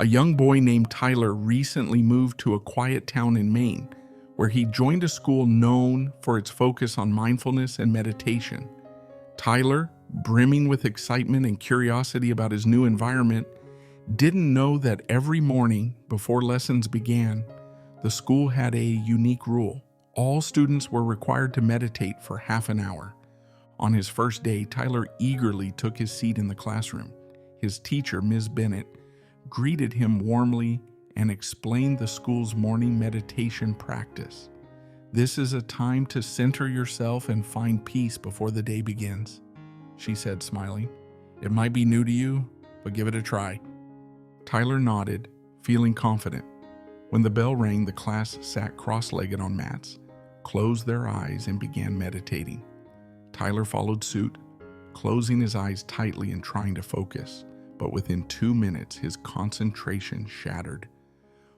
A young boy named Tyler recently moved to a quiet town in Maine, where he joined a school known for its focus on mindfulness and meditation. Tyler, brimming with excitement and curiosity about his new environment, didn't know that every morning before lessons began, the school had a unique rule. All students were required to meditate for half an hour. On his first day, Tyler eagerly took his seat in the classroom. His teacher, Ms. Bennett, greeted him warmly and explained the school's morning meditation practice. "This is a time to center yourself and find peace before the day begins," she said, smiling. "It might be new to you, but give it a try." Tyler nodded, feeling confident. When the bell rang, the class sat cross-legged on mats, closed their eyes, and began meditating. Tyler followed suit, closing his eyes tightly and trying to focus, but within 2 minutes, his concentration shattered.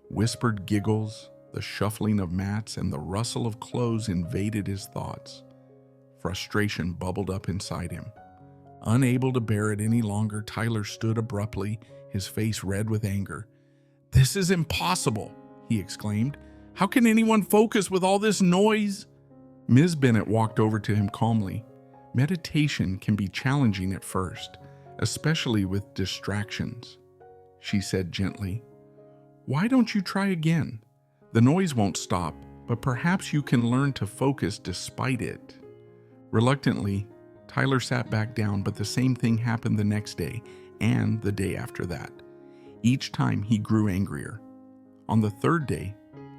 Whispered giggles, the shuffling of mats, and the rustle of clothes invaded his thoughts. Frustration bubbled up inside him. Unable to bear it any longer, Tyler stood abruptly, his face red with anger. "This is impossible," he exclaimed. "How can anyone focus with all this noise?" Ms. Bennett walked over to him calmly. "Meditation can be challenging at first, especially with distractions," she said gently. "Why don't you try again? The noise won't stop, but perhaps you can learn to focus despite it." Reluctantly, Tyler sat back down, but the same thing happened the next day and the day after that. Each time he grew angrier. On the third day,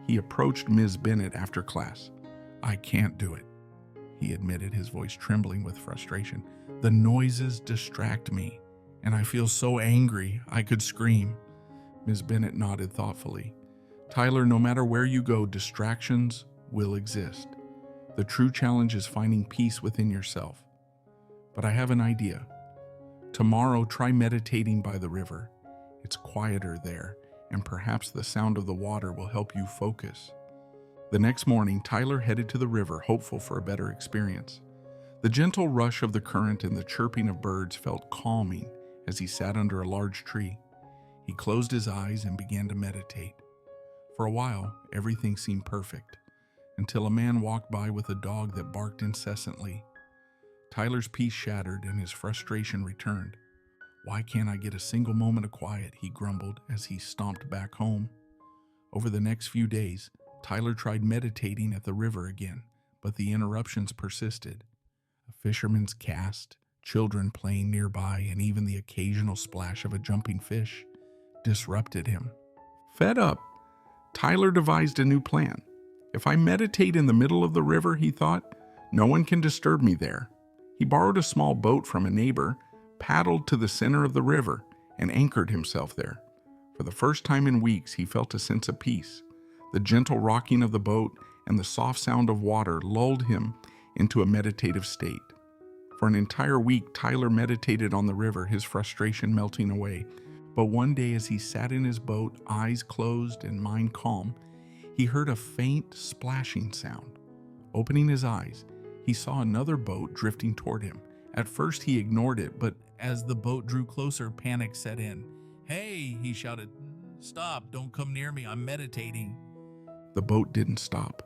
he approached Ms. Bennett after class. "I can't do it," he admitted, his voice trembling with frustration. "The noises distract me, and I feel so angry I could scream." Ms. Bennett nodded thoughtfully. "Tyler, no matter where you go, distractions will exist. The true challenge is finding peace within yourself. But I have an idea. Tomorrow, try meditating by the river. It's quieter there, and perhaps the sound of the water will help you focus." The next morning, Tyler headed to the river, hopeful for a better experience. The gentle rush of the current and the chirping of birds felt calming as he sat under a large tree. He closed his eyes and began to meditate. For a while, everything seemed perfect, until a man walked by with a dog that barked incessantly. Tyler's peace shattered and his frustration returned. "Why can't I get a single moment of quiet?" he grumbled as he stomped back home. Over the next few days, Tyler tried meditating at the river again, but the interruptions persisted. A fisherman's cast, children playing nearby, and even the occasional splash of a jumping fish disrupted him. Fed up, Tyler devised a new plan. "If I meditate in the middle of the river," he thought, "no one can disturb me there." He borrowed a small boat from a neighbor, paddled to the center of the river, and anchored himself there. For the first time in weeks, he felt a sense of peace. The gentle rocking of the boat and the soft sound of water lulled him into a meditative state. For an entire week, Tyler meditated on the river, his frustration melting away. But one day, as he sat in his boat, eyes closed and mind calm, he heard a faint splashing sound. Opening his eyes, he saw another boat drifting toward him. At first, he ignored it, but as the boat drew closer, panic set in. "Hey," he shouted, "stop, don't come near me, I'm meditating." The boat didn't stop.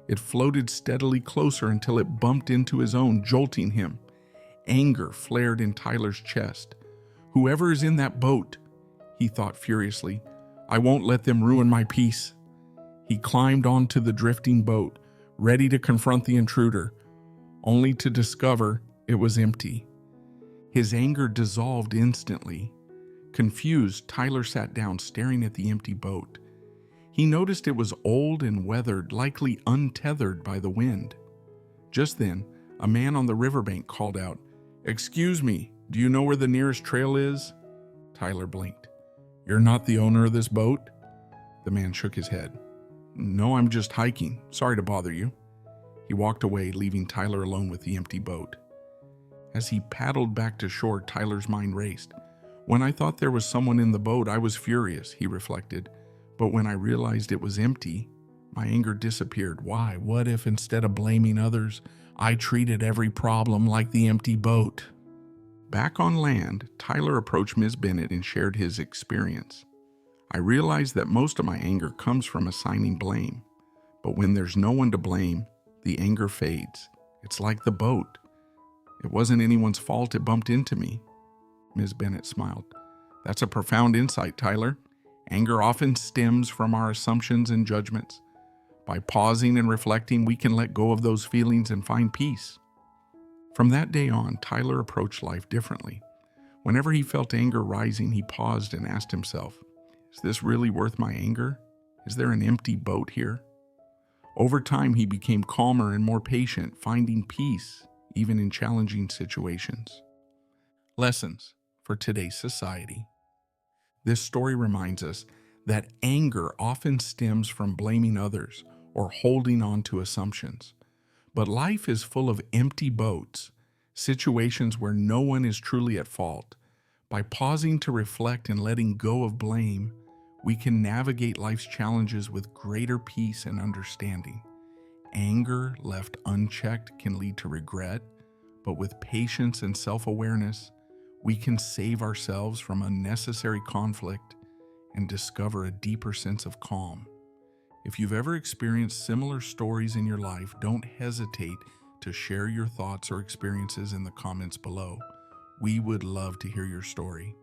It floated steadily closer until it bumped into his own, jolting him. Anger flared in Tyler's chest. "Whoever is in that boat," he thought furiously, "I won't let them ruin my peace." He climbed onto the drifting boat, ready to confront the intruder, only to discover it was empty. His anger dissolved instantly. Confused, Tyler sat down, staring at the empty boat. He noticed it was old and weathered, likely untethered by the wind. Just then, a man on the riverbank called out, "Excuse me, do you know where the nearest trail is?" Tyler blinked. "You're not the owner of this boat?" The man shook his head. "No, I'm just hiking. Sorry to bother you." He walked away, leaving Tyler alone with the empty boat. As he paddled back to shore, Tyler's mind raced. "When I thought there was someone in the boat, I was furious," he reflected. "But when I realized it was empty, my anger disappeared. Why? What if instead of blaming others, I treated every problem like the empty boat?" Back on land, Tyler approached Ms. Bennett and shared his experience. I realize that most of my anger comes from assigning blame. But when there's no one to blame, the anger fades. It's like the boat. It wasn't anyone's fault it bumped into me. Ms. Bennett smiled. That's a profound insight, Tyler. Anger often stems from our assumptions and judgments. By pausing and reflecting, we can let go of those feelings and find peace. From that day on, Tyler approached life differently. Whenever he felt anger rising, he paused and asked himself, is this really worth my anger? Is there an empty boat here? Over time, he became calmer and more patient, finding peace even in challenging situations. Lessons for today's society. This story reminds us that anger often stems from blaming others or holding on to assumptions. But life is full of empty boats, situations where no one is truly at fault. By pausing to reflect and letting go of blame, we can navigate life's challenges with greater peace and understanding. Anger left unchecked can lead to regret, but with patience and self-awareness, we can save ourselves from unnecessary conflict and discover a deeper sense of calm. If you've ever experienced similar stories in your life, don't hesitate to share your thoughts or experiences in the comments below. We would love to hear your story.